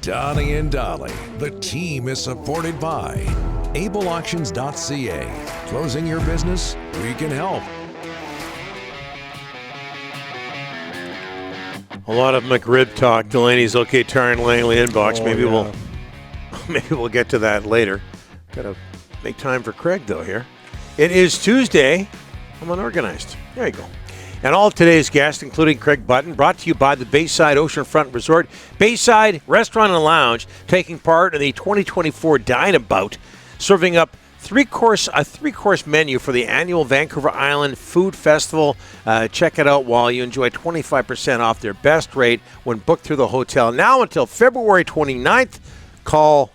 Donnie and Dolly. The team is supported by ableauctions.ca. Closing your business? We can help. A lot of McRib talk. Delaney's okay. Taryn Langley inbox. Maybe we'll get to that later. Got to make time for Craig though here. It is Tuesday. I'm unorganized. There you go. And all of today's guests, including Craig Button, brought to you by the Bayside Oceanfront Resort. Bayside Restaurant and Lounge taking part in the 2024 Dine-A-Bout, serving up a three-course menu for the annual Vancouver Island Food Festival. Check it out while you enjoy 25% off their best rate when booked through the hotel. Now until February 29th, call...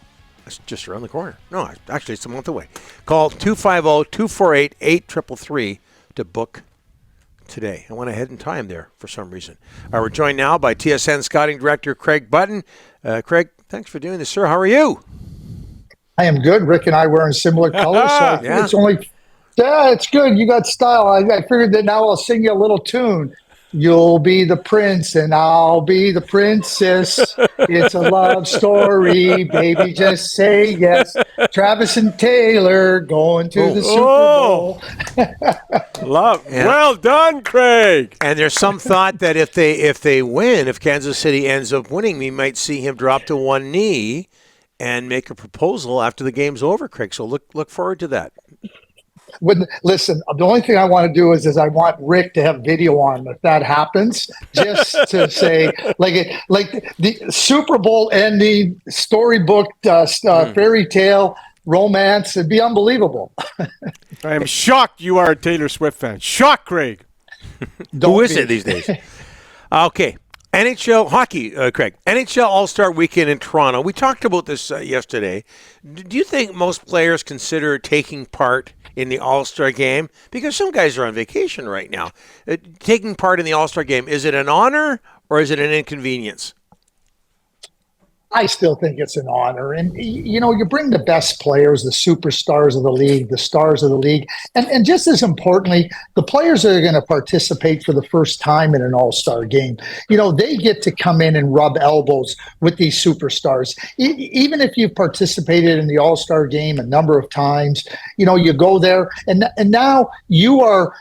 It's just around the corner. No, actually, it's a month away. Call 250-248-8333 to book today. I went ahead in time there for some reason. We're joined now by TSN Scouting Director Craig Button. Craig, thanks for doing this, sir. How are you? I am good. Rick and I wear in similar colors, so it's only... Yeah, it's good. You got style. I figured that now I'll sing you a little tune. You'll be the prince and I'll be the princess. It's a love story, baby, just say yes. Travis and Taylor going to the Super Bowl. Love. Yeah. Well done, Craig. And there's some thought that if they win, if Kansas City ends up winning, we might see him drop to one knee and make a proposal after the game's over, Craig. So look forward to that. Listen, the only thing I want to do is I want Rick to have video on if that happens, just to say like the Super Bowl ending storybook fairy tale romance. It'd be unbelievable. I am shocked you are a Taylor Swift fan. Shocked, Craig. Who is it these days? Okay. NHL hockey, Craig. NHL All-Star Weekend in Toronto. We talked about this yesterday. Do you think most players consider taking part in the All-Star game? Because some guys are on vacation right now. Taking part in the All-Star game, is it an honor or is it an inconvenience? I still think it's an honor. And, you know, you bring the best players, the superstars of the league, the stars of the league. And just as importantly, the players that are going to participate for the first time in an all-star game, you know, they get to come in and rub elbows with these superstars. Even if you've participated in the all-star game a number of times, you know, you go there and now you are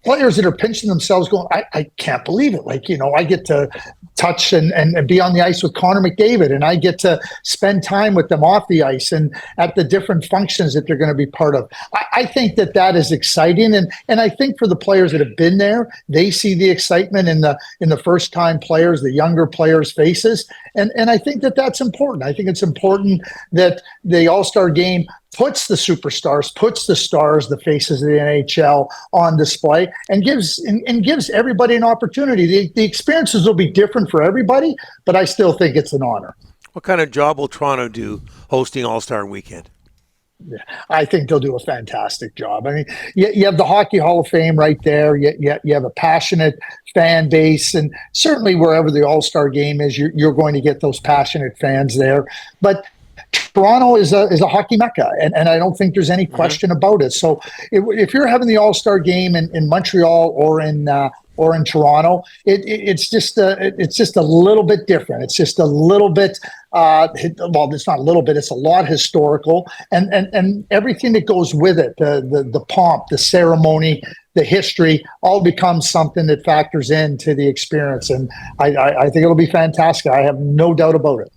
players that are pinching themselves going, I can't believe it. Like, you know, I get to touch and be on the ice with Connor McDavid, and I get to spend time with them off the ice and at the different functions that they're going to be part of. I think that is exciting. And I think for the players that have been there, they see the excitement in the first time players, the younger players' faces. And I think that's important. I think it's important that the All-Star game puts the superstars, puts the stars, the faces of the NHL on display, and gives everybody an opportunity. The experiences will be different for everybody, but I still think it's an honor. What kind of job will Toronto do hosting All-Star Weekend? Yeah, I think they'll do a fantastic job. I mean, you have the Hockey Hall of Fame right there. You have a passionate fan base, and certainly wherever the All-Star game is, you're going to get those passionate fans there. But Toronto is a hockey mecca, and I don't think there's any question about it. So if you're having the All-Star game in Montreal or in Toronto, it's just a little bit different. It's just a little bit it's not a little bit. It's a lot historical, and everything that goes with it, the pomp, the ceremony, the history, all becomes something that factors into the experience. And I think it'll be fantastic. I have no doubt about it.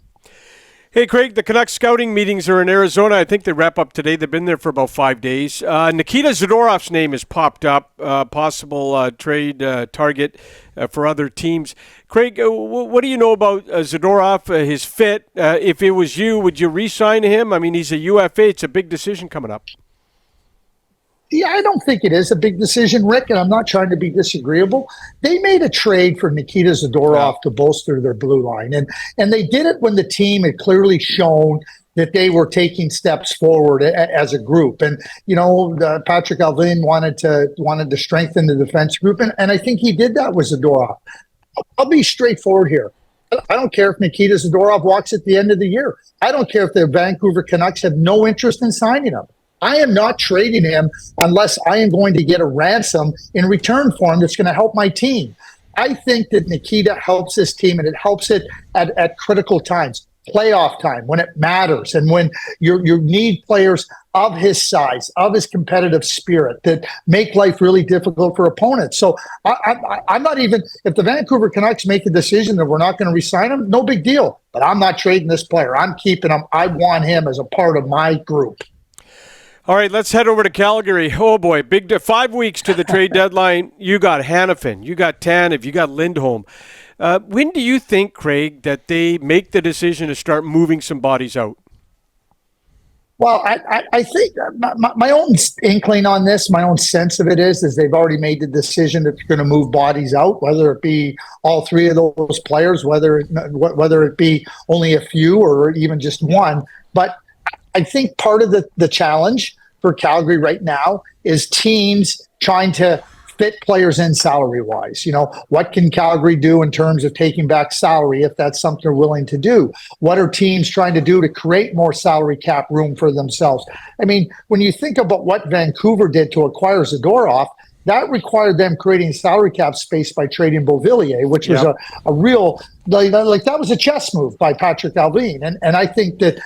Hey, Craig, the Canucks scouting meetings are in Arizona. I think they wrap up today. They've been there for about 5 days. Nikita Zadorov's name has popped up, possible trade target for other teams. Craig, what do you know about Zadorov, his fit? If it was you, would you re-sign him? I mean, he's a UFA. It's a big decision coming up. Yeah, I don't think it is a big decision, Rick, and I'm not trying to be disagreeable. They made a trade for Nikita Zadorov to bolster their blue line, and they did it when the team had clearly shown that they were taking steps forward as a group. And, you know, Patrick Allvin wanted to strengthen the defense group, and I think he did that with Zadorov. I'll be straightforward here. I don't care if Nikita Zadorov walks at the end of the year. I don't care if the Vancouver Canucks have no interest in signing him. I am not trading him unless I am going to get a ransom in return for him that's going to help my team. I think that Nikita helps this team, and it helps it at critical times. playoff time, when it matters, and when you need players of his size, of his competitive spirit that make life really difficult for opponents. So I'm not even, if the Vancouver Canucks make a decision that we're not going to re-sign him, no big deal. But I'm not trading this player. I'm keeping him. I want him as a part of my group. All right, let's head over to Calgary. Oh, boy, 5 weeks to the trade deadline. You got Hanifin, you got Tanev, you got Lindholm. When do you think, Craig, that they make the decision to start moving some bodies out? Well, I think my own inkling on this, my own sense of it is they've already made the decision that they're going to move bodies out, whether it be all three of those players, whether it be only a few or even just one. But I think part of the challenge for Calgary right now is teams trying to fit players in salary-wise. What can Calgary do in terms of taking back salary if that's something they're willing to do? What are teams trying to do to create more salary cap room for themselves? I mean, when you think about what Vancouver did to acquire Zadorov, that required them creating salary cap space by trading Beauvillier, which was a real, like that was a chess move by Patrick Allvin. And I think that,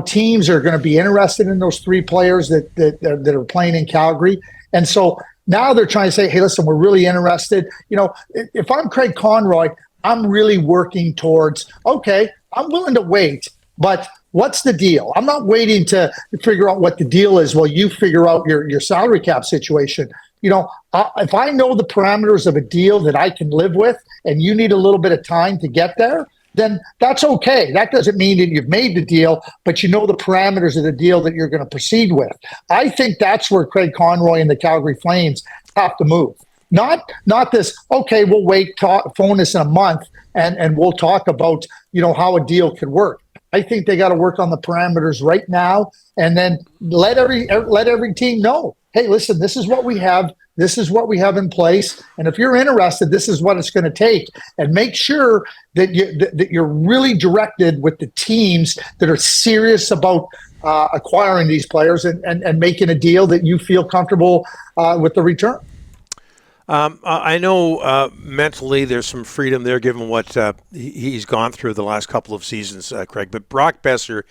teams are going to be interested in those three players that are playing in Calgary. And so now they're trying to say, hey, listen, we're really interested. If I'm Craig Conroy, I'm really working towards, okay, I'm willing to wait, but what's the deal? I'm not waiting to figure out what the deal is while you figure out your salary cap situation. If I know the parameters of a deal that I can live with and you need a little bit of time to get there, then that's okay. That doesn't mean that you've made the deal, but you know the parameters of the deal that you're going to proceed with. I think that's where Craig Conroy and the Calgary Flames have to move. Not this, okay, we'll wait, phone us in a month, and we'll talk about, how a deal could work. I think they got to work on the parameters right now, and then let every team know, hey, listen, this is what we have. This is what we have in place. And if you're interested, this is what it's going to take. And make sure that you're really directed with the teams that are serious about acquiring these players and making a deal that you feel comfortable with the return. I know mentally there's some freedom there given what he's gone through the last couple of seasons, Craig. But Brock Besser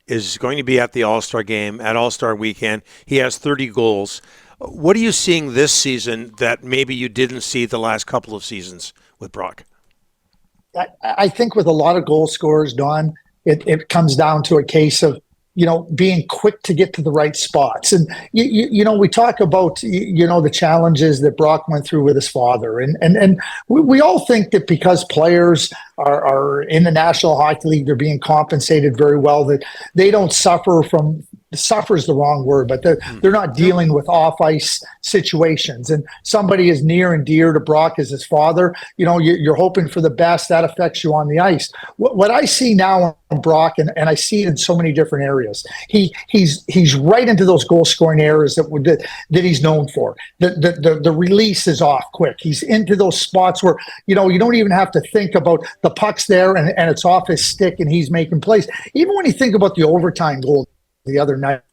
is going to be at the All-Star game, at All-Star weekend. He has 30 goals. What are you seeing this season that maybe you didn't see the last couple of seasons with Brock? I think with a lot of goal scorers, Don, it comes down to a case of, being quick to get to the right spots. And, we talk about, the challenges that Brock went through with his father. And we all think that because players are in the National Hockey League, they're being compensated very well, that they don't suffer from – suffer is the wrong word, but they're not dealing with off-ice situations. And somebody as near and dear to Brock as his father, you're hoping for the best. That affects you on the ice. What I see now on Brock, and I see it in so many different areas, he's right into those goal-scoring areas that he's known for. The release is off quick. He's into those spots where, you don't even have to think about the puck's there and it's off his stick and he's making plays. Even when you think about the overtime goal the other night,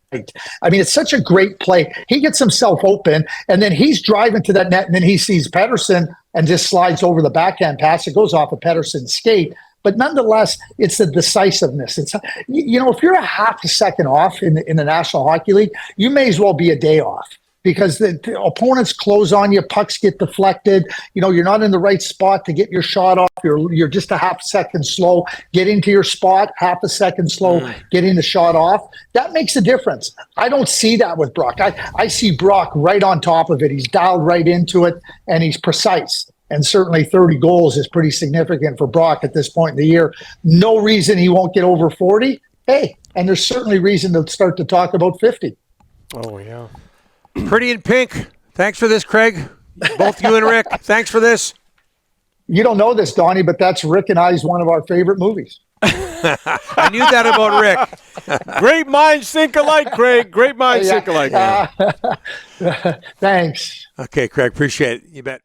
I mean, it's such a great play. He gets himself open, and then he's driving to that net, and then he sees Pettersson and just slides over the backhand pass. It goes off of Pettersson's skate. But nonetheless, it's the decisiveness. It's, if you're a half a second off in the National Hockey League, you may as well be a day off. Because the opponents close on you, pucks get deflected. You're not in the right spot to get your shot off. You're just a half second slow. Getting to your spot, half a second slow, getting the shot off. That makes a difference. I don't see that with Brock. I see Brock right on top of it. He's dialed right into it, and he's precise. And certainly 30 goals is pretty significant for Brock at this point in the year. No reason he won't get over 40. Hey, and there's certainly reason to start to talk about 50. Oh, yeah. Pretty in Pink. Thanks for this, Craig. Both you and Rick. Thanks for this. You don't know this, Donnie, but that's Rick and I's one of our favorite movies. I knew that about Rick. Great minds think alike, Craig. Great minds think alike. Thanks. Okay, Craig. Appreciate it. You bet.